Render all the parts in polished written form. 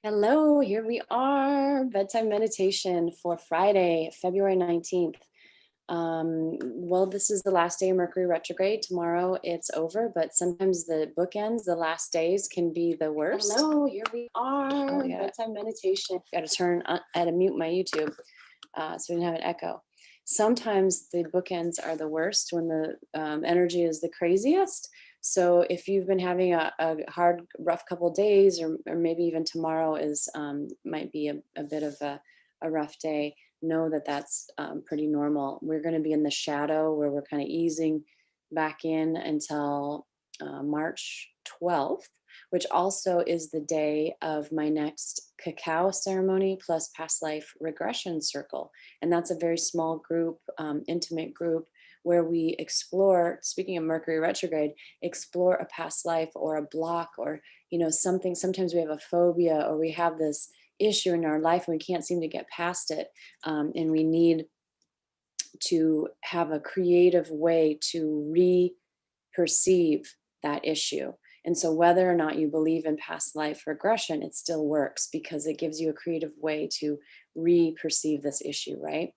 Hello, here we are. Bedtime meditation for Friday, February 19th. Well, this is the last day of Mercury retrograde. Tomorrow it's over, but sometimes the bookends, the last days can be the worst. Hello, here we are. Yeah. Bedtime meditation. Got to I had to mute my YouTube so we didn't have an echo. Sometimes the bookends are the worst when the energy is the craziest. So if you've been having a hard, rough couple days, or maybe even tomorrow is might be a bit of a rough day, know that that's pretty normal. We're going to be in the shadow where we're kind of easing back in until March 12th, which also is the day of my next cacao ceremony plus past life regression circle. And that's a very small group, intimate group where we explore, speaking of Mercury retrograde, explore a past life or a block or, something. Sometimes we have a phobia or we have this issue in our life and we can't seem to get past it. And we need to have a creative way to re-perceive that issue. And so whether or not you believe in past life regression, it still works because it gives you a creative way to re-perceive this issue, right?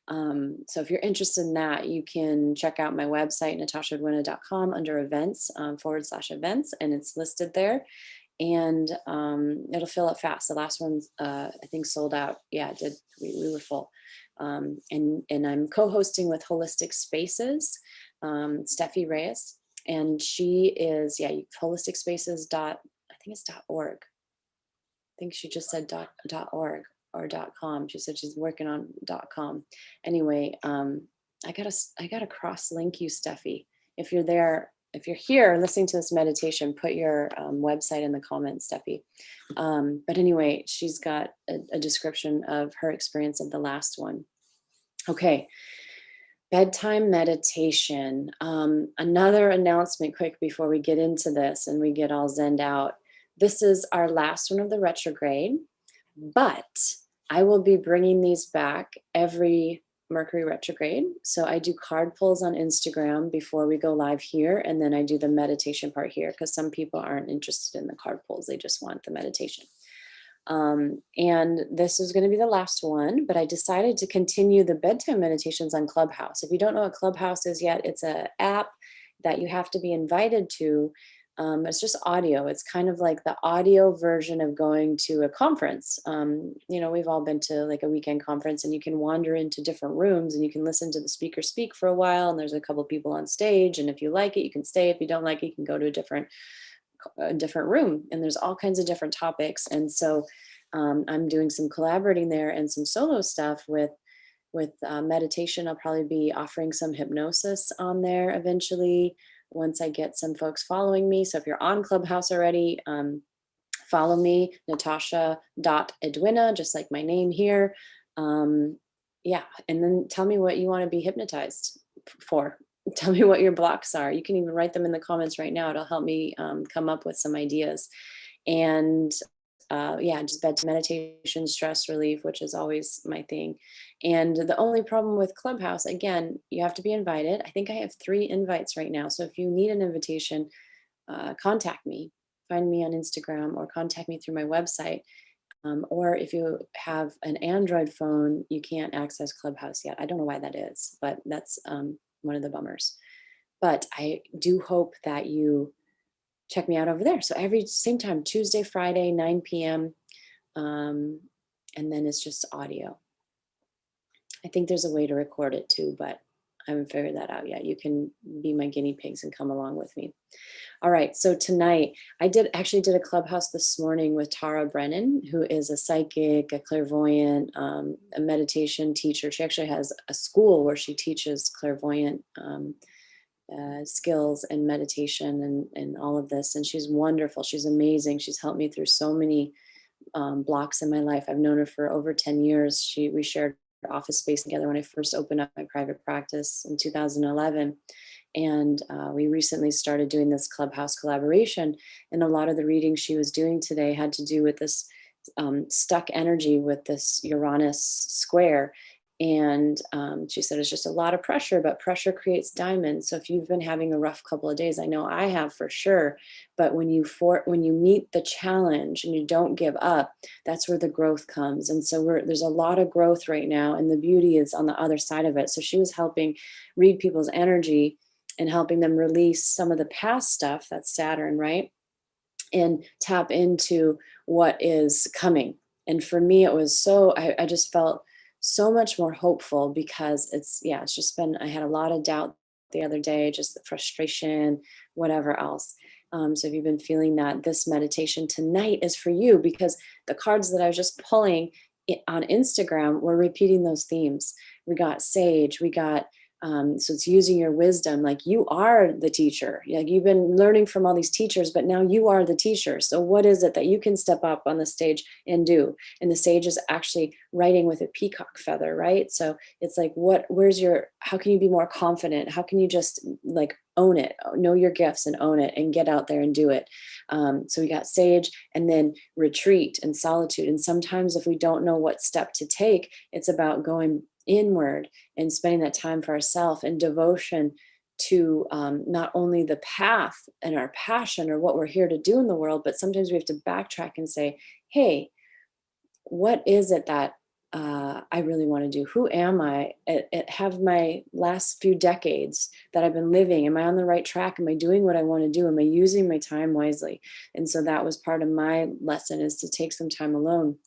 So if you're interested in that, you can check out my website, natashaedwina.com, under events, /events, and it's listed there. And it'll fill up fast. The last one, I think, sold out. Yeah, it did. We were full. And I'm co-hosting with Holistic Spaces, Steffi Reyes. And she is, Holistic Spaces I think it's .org. I think she just said .org or .com. She said she's working on .com. Anyway, I gotta cross link you, Steffi. If you're there, if you're here listening to this meditation, put your website in the comments, Steffi. But anyway, she's got a description of her experience of the last one. Okay. Bedtime meditation. Another announcement quick before we get into this and we get all zenned out. This is our last one of the retrograde, but I will be bringing these back every Mercury retrograde. So I do card pulls on Instagram before we go live here. And then I do the meditation part here because some people aren't interested in the card pulls. They just want the meditation. And this is going to be the last one, but I decided to continue the bedtime meditations on Clubhouse. If you don't know what Clubhouse is yet, it's an app that you have to be invited to. It's just audio. It's kind of like the audio version of going to a conference. We've all been to like a weekend conference and you can wander into different rooms and you can listen to the speaker speak for a while. And there's a couple people on stage. And if you like it, you can stay. If you don't like it, you can go to a different room, and there's all kinds of different topics. And so I'm doing some collaborating there and some solo stuff with meditation. I'll probably be offering some hypnosis on there eventually once I get some folks following me. So if you're on Clubhouse already, follow me, natasha.edwina, just like my name here. And then tell me what you want to be hypnotized for. Tell me what your blocks are. You can even write them in the comments right now. It'll help me come up with some ideas. And just bedtime meditation, stress relief, which is always my thing. And the only problem with Clubhouse, again, you have to be invited. I think I have 3 invites right now. So if you need an invitation, contact me. Find me on Instagram or contact me through my website. Or if you have an Android phone, you can't access Clubhouse yet. I don't know why that is, but that's one of the bummers. But I do hope that you check me out over there. So every same time, Tuesday, Friday, 9 p.m. And then it's just audio. I think there's a way to record it too, but I haven't figured that out yet. You can be my guinea pigs and come along with me. All right. So tonight I actually did a Clubhouse this morning with Tara Brennan, who is a psychic, a clairvoyant, a meditation teacher. She actually has a school where she teaches clairvoyant skills and meditation and all of this. And she's wonderful. She's amazing. She's helped me through so many blocks in my life. I've known her for over 10 years. We shared office space together when I first opened up my private practice in 2011. And we recently started doing this Clubhouse collaboration. And a lot of the readings she was doing today had to do with this stuck energy with this Uranus square. And she said it's just a lot of pressure, but pressure creates diamonds. So if you've been having a rough couple of days, I know I have for sure, but when you meet the challenge and you don't give up, that's where the growth comes. And so there's a lot of growth right now, and the beauty is on the other side of it. So she was helping read people's energy and helping them release some of the past stuff, that's Saturn, right? And tap into what is coming. And for me, it was I just felt so much more hopeful because it's just been, I had a lot of doubt the other day, just the frustration, whatever else. So if you've been feeling that, this meditation tonight is for you, because the cards that I was just pulling on Instagram were repeating those themes. We got sage, we got so it's using your wisdom, like you are the teacher. Like you've been learning from all these teachers, but now you are the teacher. So what is it that you can step up on the stage and do? And the sage is actually writing with a peacock feather, right? So it's like, how can you be more confident? How can you just like own it, know your gifts and own it and get out there and do it? So we got sage, and then retreat and solitude. And sometimes if we don't know what step to take, it's about going inward and spending that time for ourselves and devotion to not only the path and our passion or what we're here to do in the world, but sometimes we have to backtrack and say, hey, what is it that I really want to do? Who am I? Have my last few decades that I've been living, am I on the right track? Am I doing what I want to do? Am I using my time wisely? And so that was part of my lesson, is to take some time alone,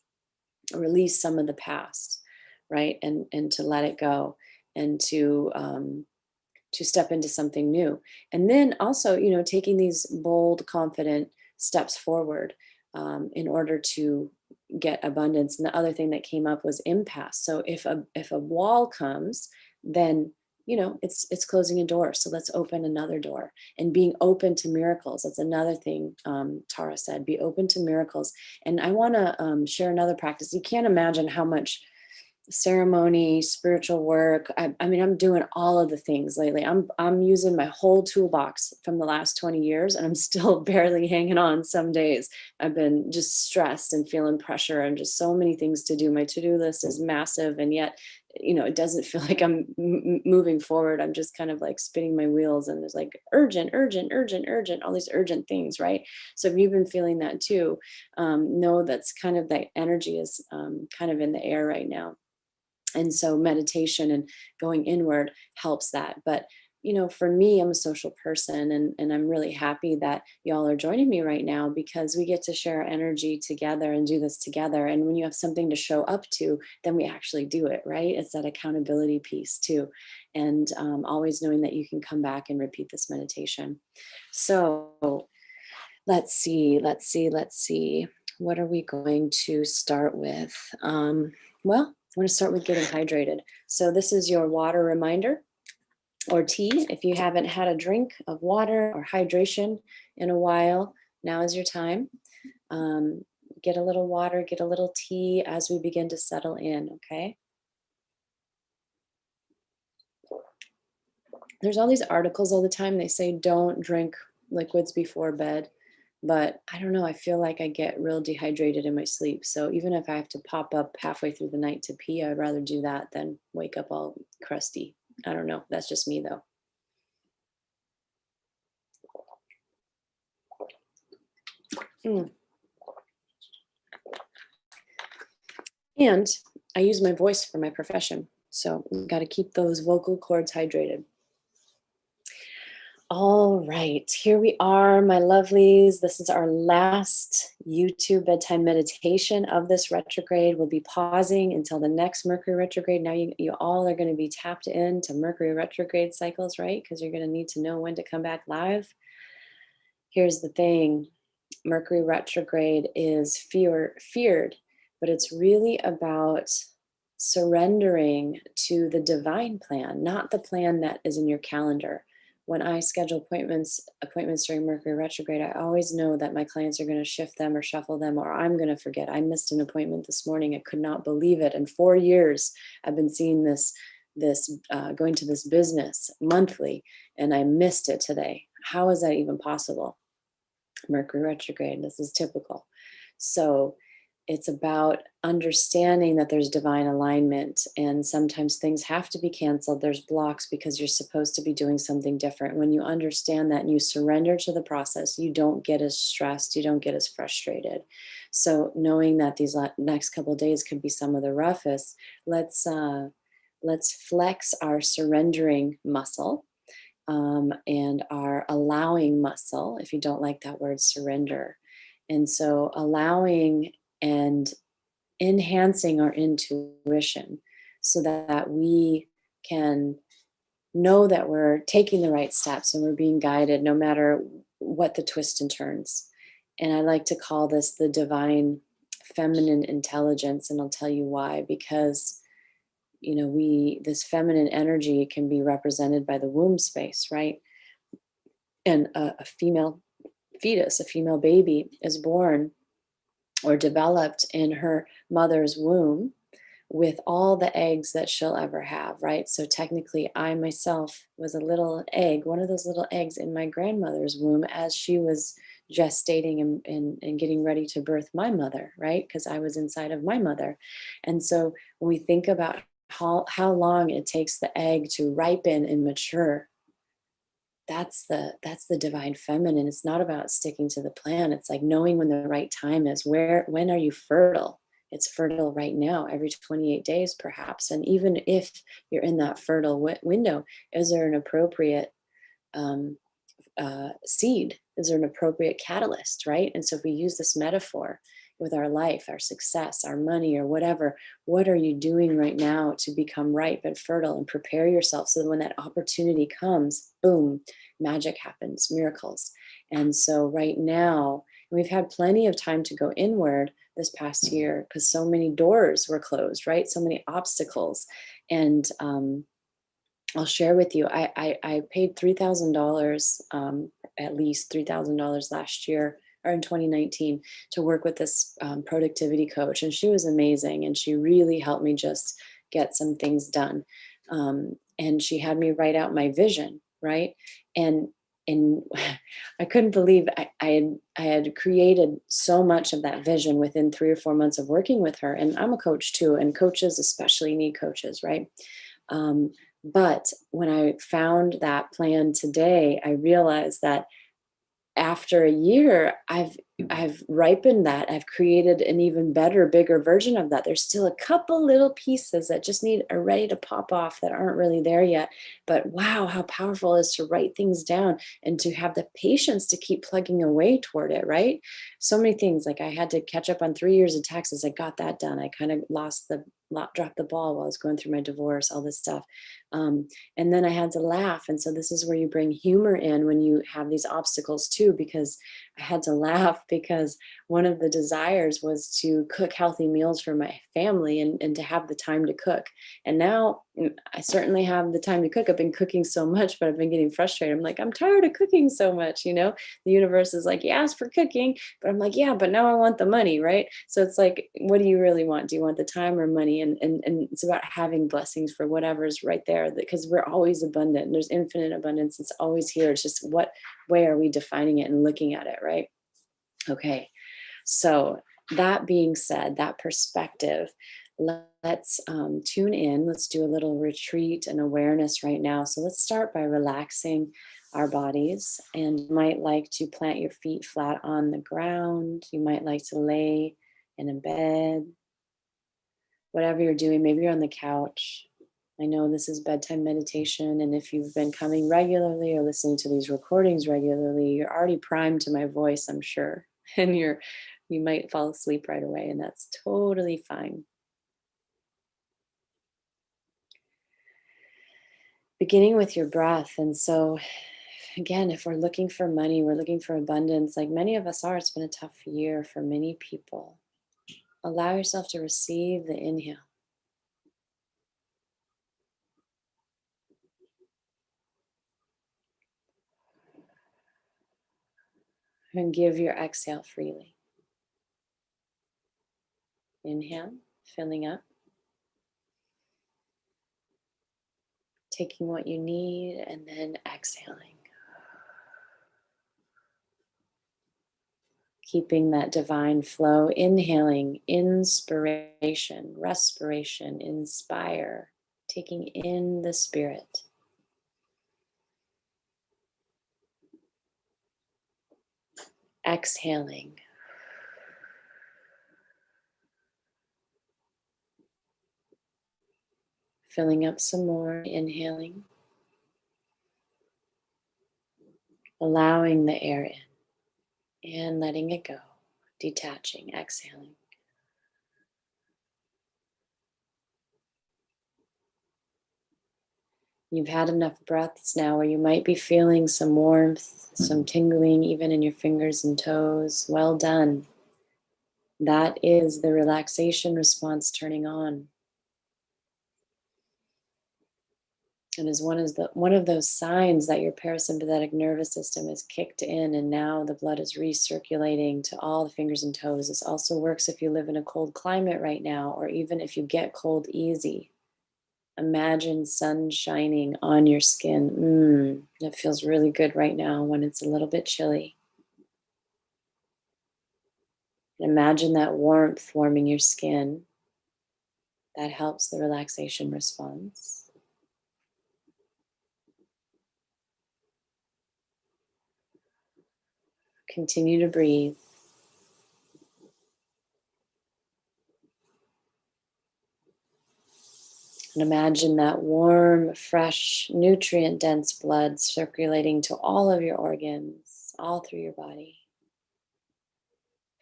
release some of the past, right? And to let it go, and to step into something new. And then also, taking these bold, confident steps forward in order to get abundance. And the other thing that came up was impasse. So if a wall comes, then it's closing a door. So let's open another door, and being open to miracles. That's another thing Tara said, be open to miracles. And I want to share another practice. You can't imagine how much ceremony, spiritual work. I mean, I'm doing all of the things lately. I'm using my whole toolbox from the last 20 years, and I'm still barely hanging on some days. I've been just stressed and feeling pressure and just so many things to do. My to-do list is massive, and yet, it doesn't feel like I'm moving forward. I'm just kind of like spinning my wheels, and there's like urgent, urgent, urgent, urgent, all these urgent things, right? So if you've been feeling that too, know that's kind of, that energy is kind of in the air right now. And so meditation and going inward helps that. But for me, I'm a social person, and I'm really happy that y'all are joining me right now, because we get to share our energy together and do this together. And when you have something to show up to, then we actually do it, right? It's that accountability piece too. And always knowing that you can come back and repeat this meditation. So let's see. What are we going to start with? Well, I'm going to start with getting hydrated. So this is your water reminder, or tea. If you haven't had a drink of water or hydration in a while, now is your time. Get a little water, get a little tea as we begin to settle in, okay? There's all these articles all the time. They say don't drink liquids before bed. But I don't know, I feel like I get real dehydrated in my sleep. So even if I have to pop up halfway through the night to pee, I'd rather do that than wake up all crusty. I don't know. That's just me though. Mm. And I use my voice for my profession. So we've got to keep those vocal cords hydrated. All right, here we are, my lovelies. This is our last YouTube bedtime meditation of this retrograde. We'll be pausing until the next Mercury retrograde. Now you all are going to be tapped into Mercury retrograde cycles, right? Because you're going to need to know when to come back live. Here's the thing. Mercury retrograde is feared, but it's really about surrendering to the divine plan, not the plan that is in your calendar. When I schedule appointments during Mercury retrograde, I always know that my clients are going to shift them or shuffle them, or I'm going to forget. I missed an appointment this morning. I could not believe it. In 4 years, I've been seeing this going to this business monthly, and I missed it today. How is that even possible? Mercury retrograde. This is typical. So it's about understanding that there's divine alignment, and sometimes things have to be canceled. There's blocks because you're supposed to be doing something different. When you understand that and you surrender to the process, you don't get as stressed, you don't get as frustrated. So knowing that these next couple of days could be some of the roughest, let's let's flex our surrendering muscle, and our allowing muscle, if you don't like that word surrender. And so allowing and enhancing our intuition so that we can know that we're taking the right steps and we're being guided no matter what the twists and turns. And I like to call this the divine feminine intelligence. And I'll tell you why. Because, we, this feminine energy can be represented by the womb space, right? And a female fetus, a female baby, is born or developed in her mother's womb with all the eggs that she'll ever have, right? So technically, I myself was a little egg, one of those little eggs in my grandmother's womb as she was gestating and getting ready to birth my mother, right? Because I was inside of my mother. And so when we think about how long it takes the egg to ripen and mature, that's the divine feminine. It's not about sticking to the plan. It's like knowing when the right time is. When are you fertile? It's fertile right now, every 28 days perhaps. And even if you're in that fertile window, is there an appropriate um, seed? Is there an appropriate catalyst, right? And so if we use this metaphor with our life, our success, our money, or whatever, what are you doing right now to become ripe and fertile and prepare yourself so that when that opportunity comes, boom, magic happens, miracles. And so right now, we've had plenty of time to go inward this past year because so many doors were closed, right? So many obstacles. And I'll share with you, I paid $3,000, at least $3,000 last year or in 2019 to work with this productivity coach. And she was amazing. And she really helped me just get some things done. And she had me write out my vision, right? And and I couldn't believe I had created so much of that vision within 3 or 4 months of working with her. And I'm a coach too, and coaches especially need coaches, right? Um, but when I found that plan today, I realized that after a year, I've ripened that. I've created an even better, bigger version of that. There's still a couple little pieces that just are ready to pop off that aren't really there yet. But wow, how powerful it is to write things down and to have the patience to keep plugging away toward it, right? So many things. Like I had to catch up on 3 years of taxes. I got that done. I kind of dropped the ball while I was going through my divorce, all this stuff. And then I had to laugh. And so this is where you bring humor in when you have these obstacles too, because I had to laugh because one of the desires was to cook healthy meals for my family and to have the time to cook. And now I certainly have the time to cook. I've been cooking so much, but I've been getting frustrated. I'm like, I'm tired of cooking so much, The universe is like, you asked for cooking, but I'm like, yeah, but now I want the money, right? So it's like, what do you really want? Do you want the time or money? And it's about having blessings for whatever's right there, because we're always abundant. There's infinite abundance. It's always here. It's just what way are we defining it and looking at it, right? Okay. So that being said, that perspective, let's tune in. Let's do a little retreat and awareness right now. So let's start by relaxing our bodies, and you might like to plant your feet flat on the ground. You might like to lay in a bed, whatever you're doing. Maybe you're on the couch. I know this is bedtime meditation, and if you've been coming regularly or listening to these recordings regularly, you're already primed to my voice, I'm sure. And you might fall asleep right away, and that's totally fine. Beginning with your breath. And so again, if we're looking for money, we're looking for abundance, like many of us are. It's been a tough year for many people. Allow yourself to receive the inhale and give your exhale freely. Inhale, filling up, taking what you need, and then exhaling. Keeping that divine flow, inhaling, inspiration, respiration, inspire, taking in the spirit. Exhaling. Filling up some more, inhaling. Allowing the air in and letting it go. Detaching, exhaling. You've had enough breaths now where you might be feeling some warmth, some tingling even in your fingers and toes. Well done. That is the relaxation response turning on. And is one of those signs that your parasympathetic nervous system is kicked in and now the blood is recirculating to all the fingers and toes. This also works if you live in a cold climate right now, or even if you get cold easy. Imagine sun shining on your skin. It feels really good right now when it's a little bit chilly. Imagine that warmth warming your skin. That helps the relaxation response. Continue to breathe. And imagine that warm, fresh, nutrient-dense blood circulating to all of your organs, all through your body.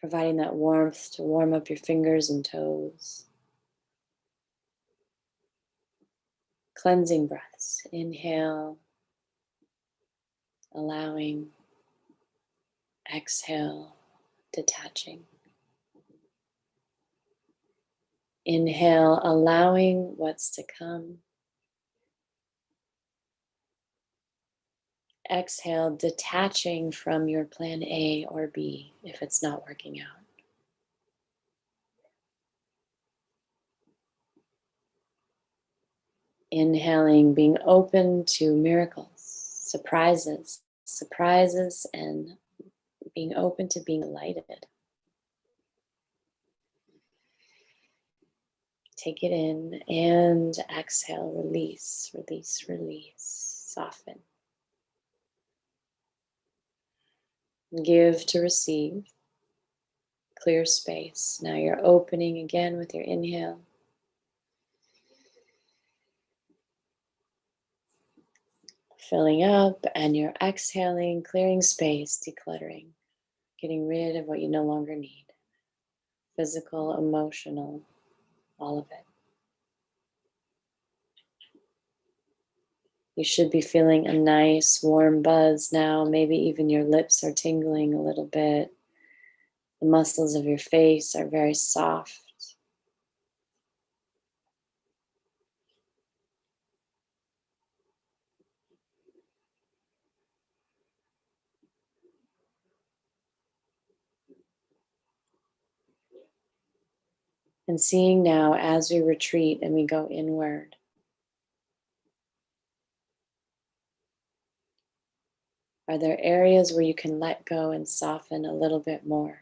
Providing that warmth to warm up your fingers and toes. Cleansing breaths. Inhale, allowing. Exhale, detaching. Inhale, allowing what's to come. Exhale, detaching from your plan A or B if it's not working out. Inhaling, being open to miracles, surprises, and being open to being delighted. Take it in and exhale, release, release, release, soften. Give to receive, clear space. Now you're opening again with your inhale. Filling up, and you're exhaling, clearing space, decluttering, getting rid of what you no longer need. Physical, emotional, all of it. You should be feeling a nice warm buzz now. Maybe even your lips are tingling a little bit. The muscles of your face are very soft. And seeing now as we retreat and we go inward, are there areas where you can let go and soften a little bit more?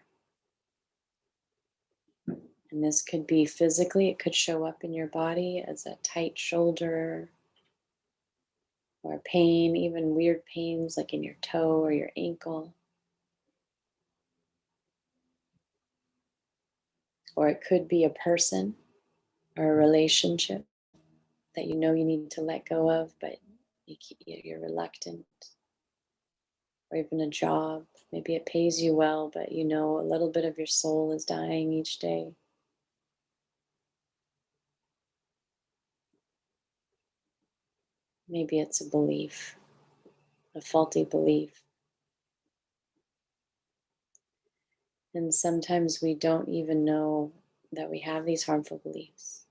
And this could be physically, it could show up in your body as a tight shoulder or pain, even weird pains like in your toe or your ankle. Or it could be a person or a relationship that you know you need to let go of, but you're reluctant. Or even a job. Maybe it pays you well, but you know a little bit of your soul is dying each day. Maybe it's a belief, a faulty belief. And sometimes we don't even know that we have these harmful beliefs.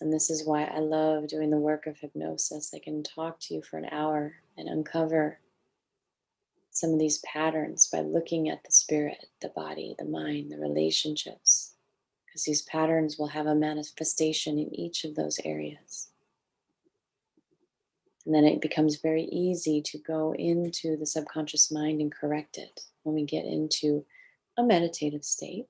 And this is why I love doing the work of hypnosis. I can talk to you for an hour and uncover some of these patterns by looking at the spirit, the body, the mind, the relationships, because these patterns will have a manifestation in each of those areas. And then it becomes very easy to go into the subconscious mind and correct it when we get into a meditative state.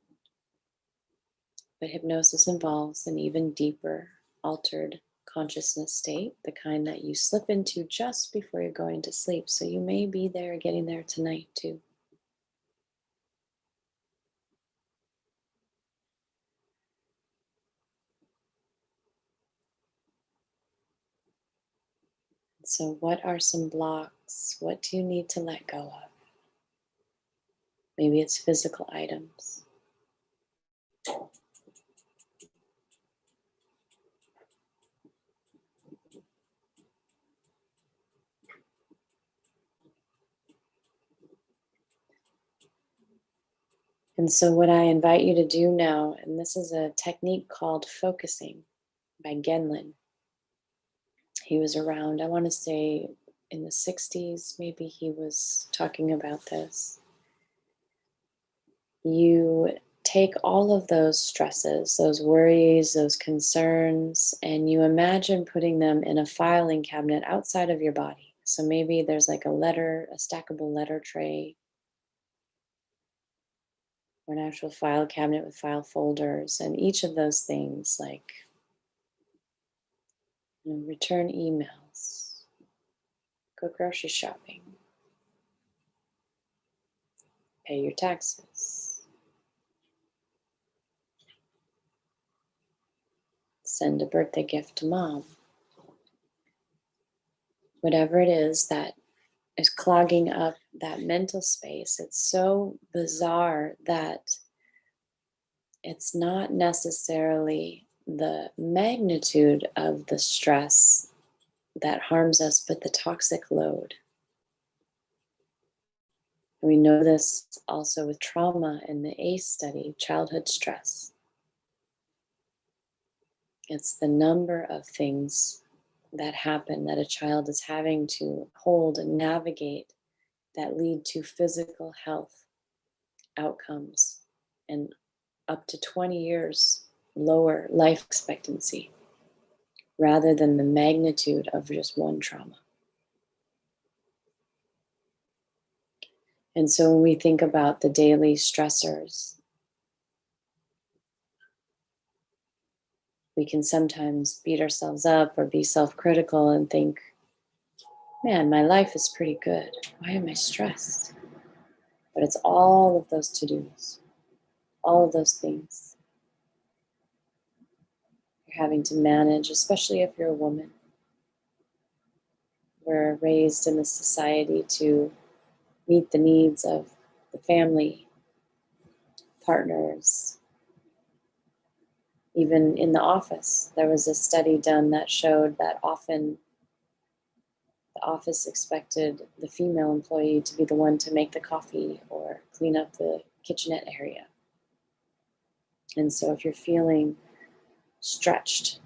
But hypnosis involves an even deeper, altered consciousness state, the kind that you slip into just before you're going to sleep. So you may be there, getting there tonight too. So, what are some blocks? What do you need to let go of? Maybe it's physical items. And so, what I invite you to do now, and this is a technique called focusing by Genlin. He was around, I want to say in the 60s, maybe he was talking about this. You take all of those stresses, those worries, those concerns, and you imagine putting them in a filing cabinet outside of your body. So maybe there's like a stackable letter tray, or an actual file cabinet with file folders, and each of those things, like return emails, go grocery shopping, pay your taxes, send a birthday gift to mom, whatever it is that is clogging up that mental space. It's so bizarre that it's not necessarily the magnitude of the stress that harms us, but the toxic load. We know this also with trauma in the ACE study, childhood stress. It's the number of things that happen that a child is having to hold and navigate that lead to physical health outcomes and up to 20 years lower life expectancy rather than the magnitude of just one trauma. And so when we think about the daily stressors, we can sometimes beat ourselves up or be self critical and think, man, my life is pretty good. Why am I stressed? But it's all of those to dos, all of those things you're having to manage, especially if you're a woman. We're raised in this society to meet the needs of the family, partners, even in the office. There was a study done that showed that often the office expected the female employee to be the one to make the coffee or clean up the kitchenette area. And so if you're feeling stretched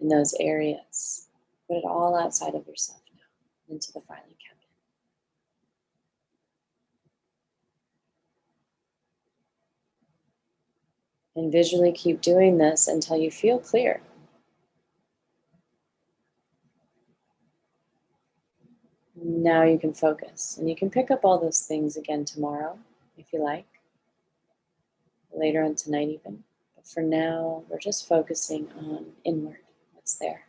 in those areas, put it all outside of yourself now into the filing cabinet. And visually keep doing this until you feel clear. Now you can focus, and you can pick up all those things again tomorrow if you like, later on tonight even. But for now, we're just focusing on inward, what's there.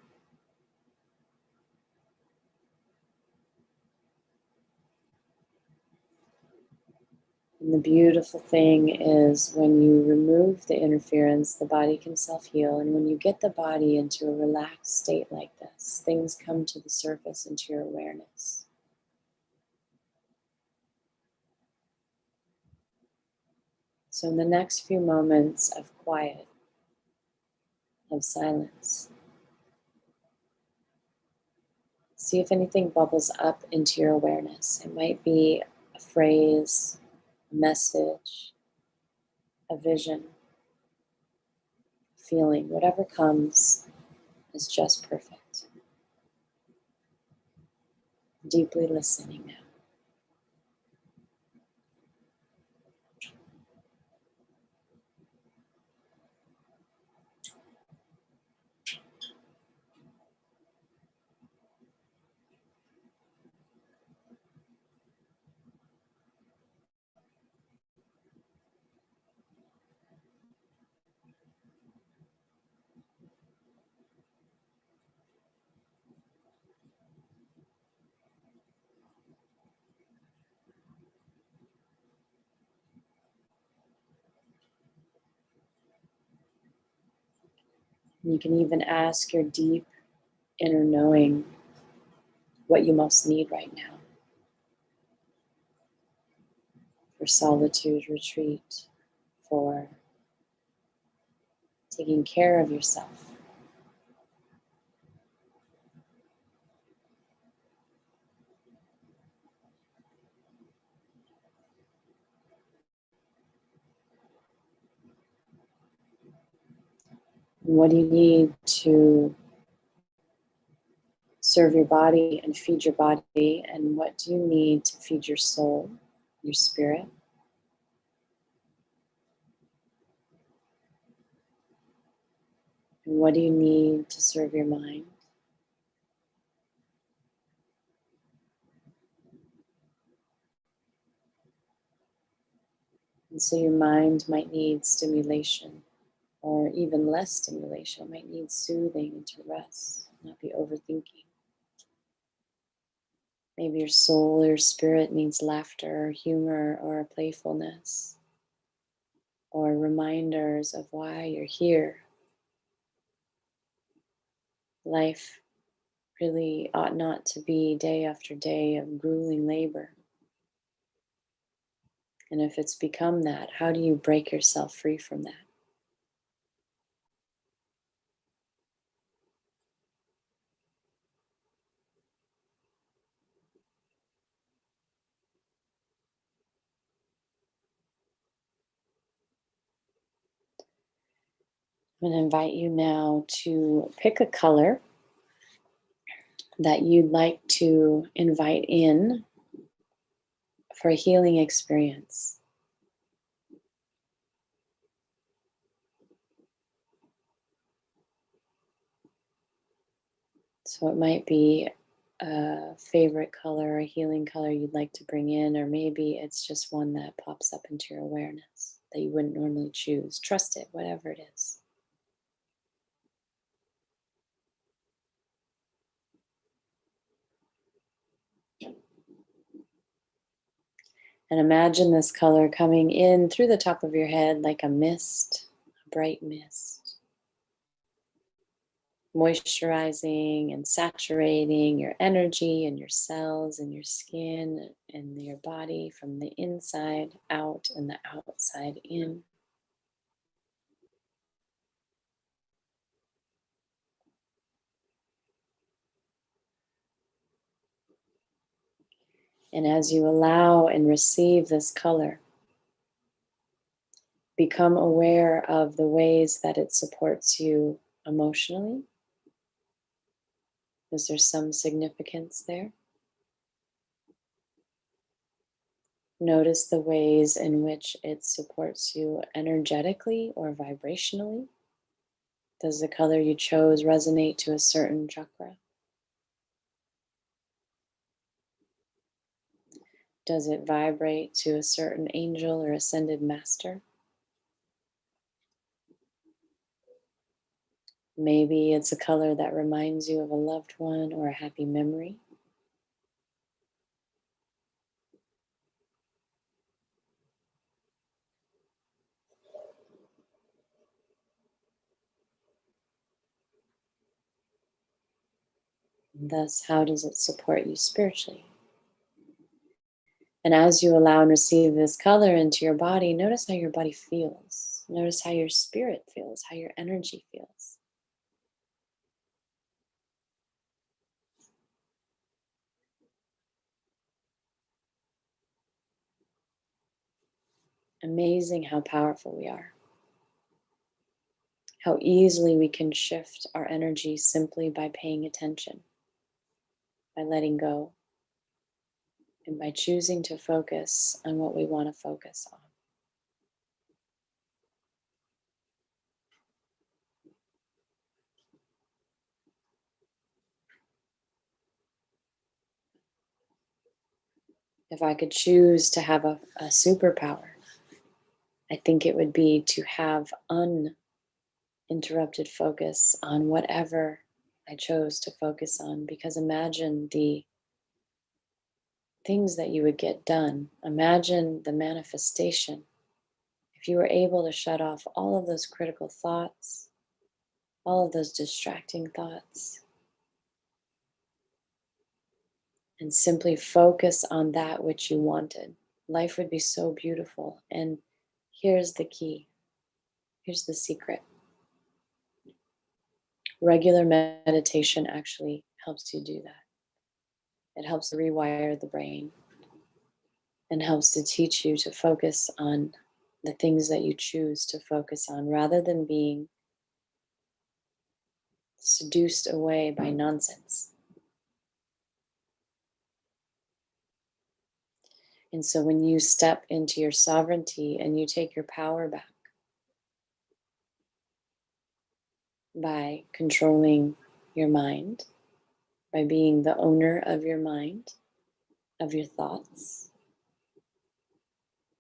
And the beautiful thing is when you remove the interference, the body can self-heal. And when you get the body into a relaxed state like this, things come to the surface into your awareness. So in the next few moments of quiet, of silence, see if anything bubbles up into your awareness. It might be a phrase, a message, a vision, feeling, whatever comes is just perfect. Deeply listening now. You can even ask your deep inner knowing what you most need right now for solitude, retreat, for taking care of yourself. And what do you need to serve your body and feed your body? And what do you need to feed your soul, your spirit? And what do you need to serve your mind? And so your mind might need stimulation, or even less stimulation. It might need soothing and to rest, not be overthinking. Maybe your soul or spirit needs laughter or humor or playfulness, or reminders of why you're here. Life really ought not to be day after day of grueling labor. And if it's become that, how do you break yourself free from that? I'm going to invite you now to pick a color that you'd like to invite in for a healing experience. So it might be a favorite color, a healing color you'd like to bring in, or maybe it's just one that pops up into your awareness that you wouldn't normally choose. Trust it, whatever it is. And imagine this color coming in through the top of your head like a mist, a bright mist, moisturizing and saturating your energy and your cells and your skin and your body from the inside out and the outside in. And as you allow and receive this color, become aware of the ways that it supports you emotionally. Is there some significance there? Notice the ways in which it supports you energetically or vibrationally. Does the color you chose resonate to a certain chakra? Does it vibrate to a certain angel or ascended master? Maybe it's a color that reminds you of a loved one or a happy memory. And thus, how does it support you spiritually? And as you allow and receive this color into your body, notice how your body feels. Notice how your spirit feels, how your energy feels. Amazing how powerful we are. How easily we can shift our energy simply by paying attention, by letting go, and by choosing to focus on what we want to focus on. If I could choose to have a superpower, I think it would be to have uninterrupted focus on whatever I chose to focus on. Because imagine the things that you would get done. Imagine the manifestation. If you were able to shut off all of those critical thoughts, all of those distracting thoughts, and simply focus on that which you wanted. Life would be so beautiful. And here's the key, here's the secret. Regular meditation actually helps you do that. It helps to rewire the brain and helps to teach you to focus on the things that you choose to focus on rather than being seduced away by nonsense. And so when you step into your sovereignty and you take your power back by controlling your mind, by being the owner of your mind, of your thoughts,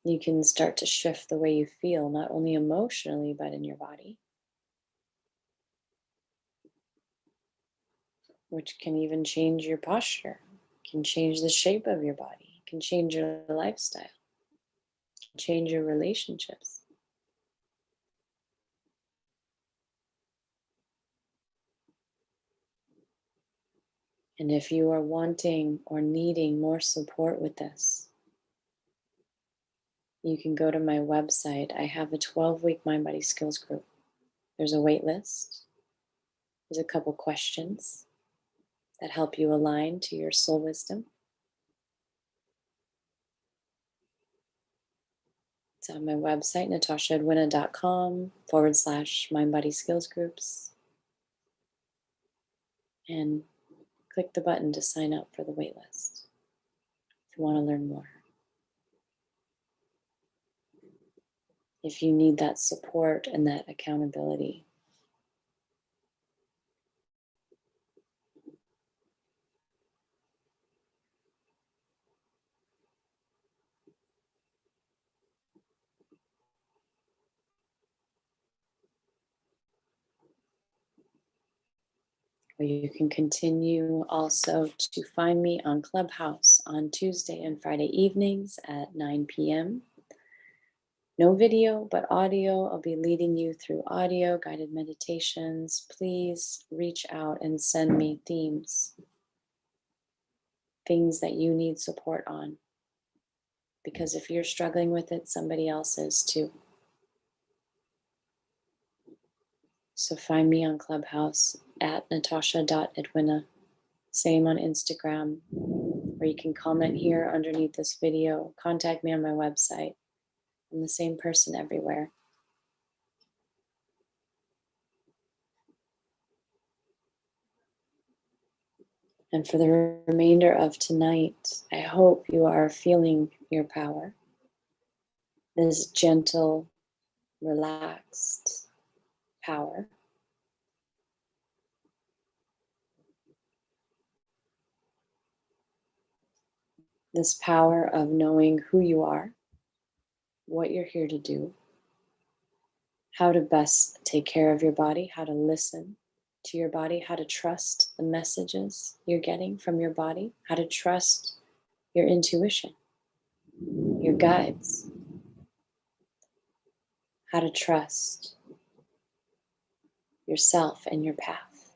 you can start to shift the way you feel, not only emotionally, but in your body, which can even change your posture, can change the shape of your body, can change your lifestyle, can change your relationships. And if you are wanting or needing more support with this, you can go to my website. I have a 12-week Mind Body Skills group. There's a wait list. There's a couple questions that help you align to your soul wisdom. It's on my website, natashaedwina.com/Mind Body Skills Groups. And click the button to sign up for the wait list if you want to learn more. If you need that support and that accountability. Or you can continue also to find me on Clubhouse on Tuesday and Friday evenings at 9 p.m. No video, but audio. I'll be leading you through audio guided meditations. Please reach out and send me themes, things that you need support on. Because if you're struggling with it, somebody else is too. So find me on Clubhouse at natasha.edwina. Same on Instagram, or you can comment here underneath this video. Contact me on my website. I'm the same person everywhere. And for the remainder of tonight, I hope you are feeling your power. This gentle, relaxed power. This power of knowing who you are, what you're here to do, how to best take care of your body, how to listen to your body, how to trust the messages you're getting from your body, how to trust your intuition, your guides, how to trust yourself and your path.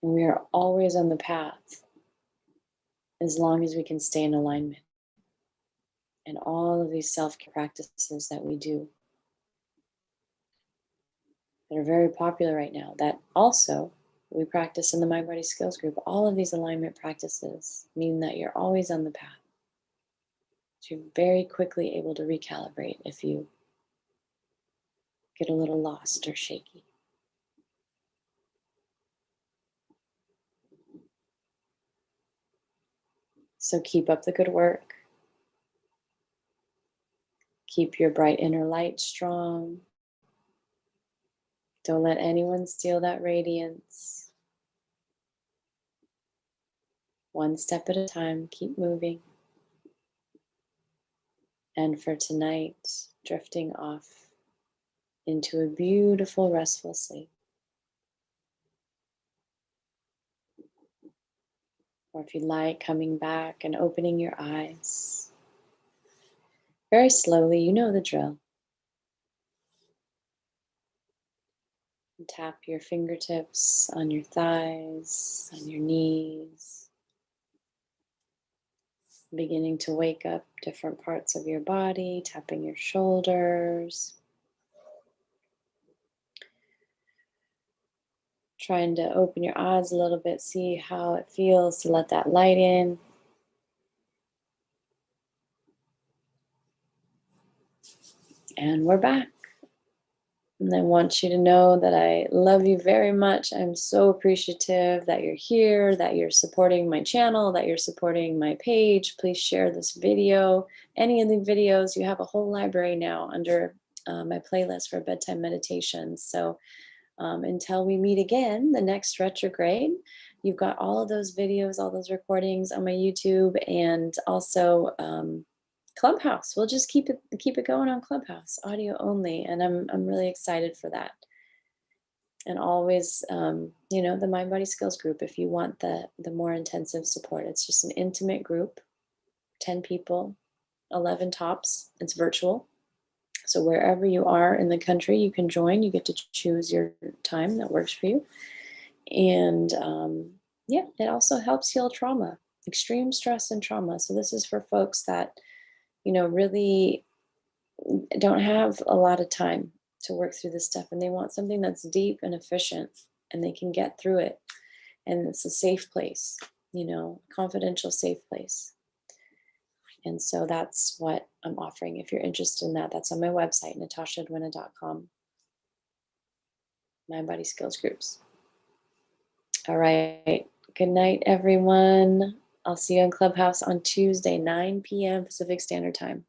And we are always on the path as long as we can stay in alignment. And all of these self-care practices that we do that are very popular right now, that also we practice in the Mind Body Skills group, all of these alignment practices mean that you're always on the path. So you're very quickly able to recalibrate if you get a little lost or shaky. So keep up the good work. Keep your bright inner light strong. Don't let anyone steal that radiance. One step at a time, keep moving. And for tonight, drifting off into a beautiful, restful sleep. Or if you like, coming back and opening your eyes very slowly. You know the drill. And tap your fingertips on your thighs, on your knees, beginning to wake up different parts of your body, tapping your shoulders, trying to open your eyes a little bit, see how it feels to let that light in. And we're back. And I want you to know that I love you very much. I'm so appreciative that you're here, that you're supporting my channel, that you're supporting my page. Please share this video. Any of the videos, you have a whole library now under my playlist for bedtime meditations. So until we meet again, the next retrograde, you've got all of those videos, all those recordings on my YouTube, and also Clubhouse. We'll just keep it going on Clubhouse, audio only, and I'm really excited for that. And always, the Mind Body Skills group. If you want the more intensive support, it's just an intimate group, 10 people, 11 tops. It's virtual. So wherever you are in the country, you can join. You get to choose your time that works for you. And yeah, it also helps heal trauma, extreme stress and trauma. So this is for folks that, really don't have a lot of time to work through this stuff, and they want something that's deep and efficient and they can get through it. And it's a safe place, confidential, safe place. And so that's what I'm offering. If you're interested in that, that's on my website, natashadwina.com. Mind Body Skills Groups. All right. Good night, everyone. I'll see you in Clubhouse on Tuesday, 9 p.m. Pacific Standard Time.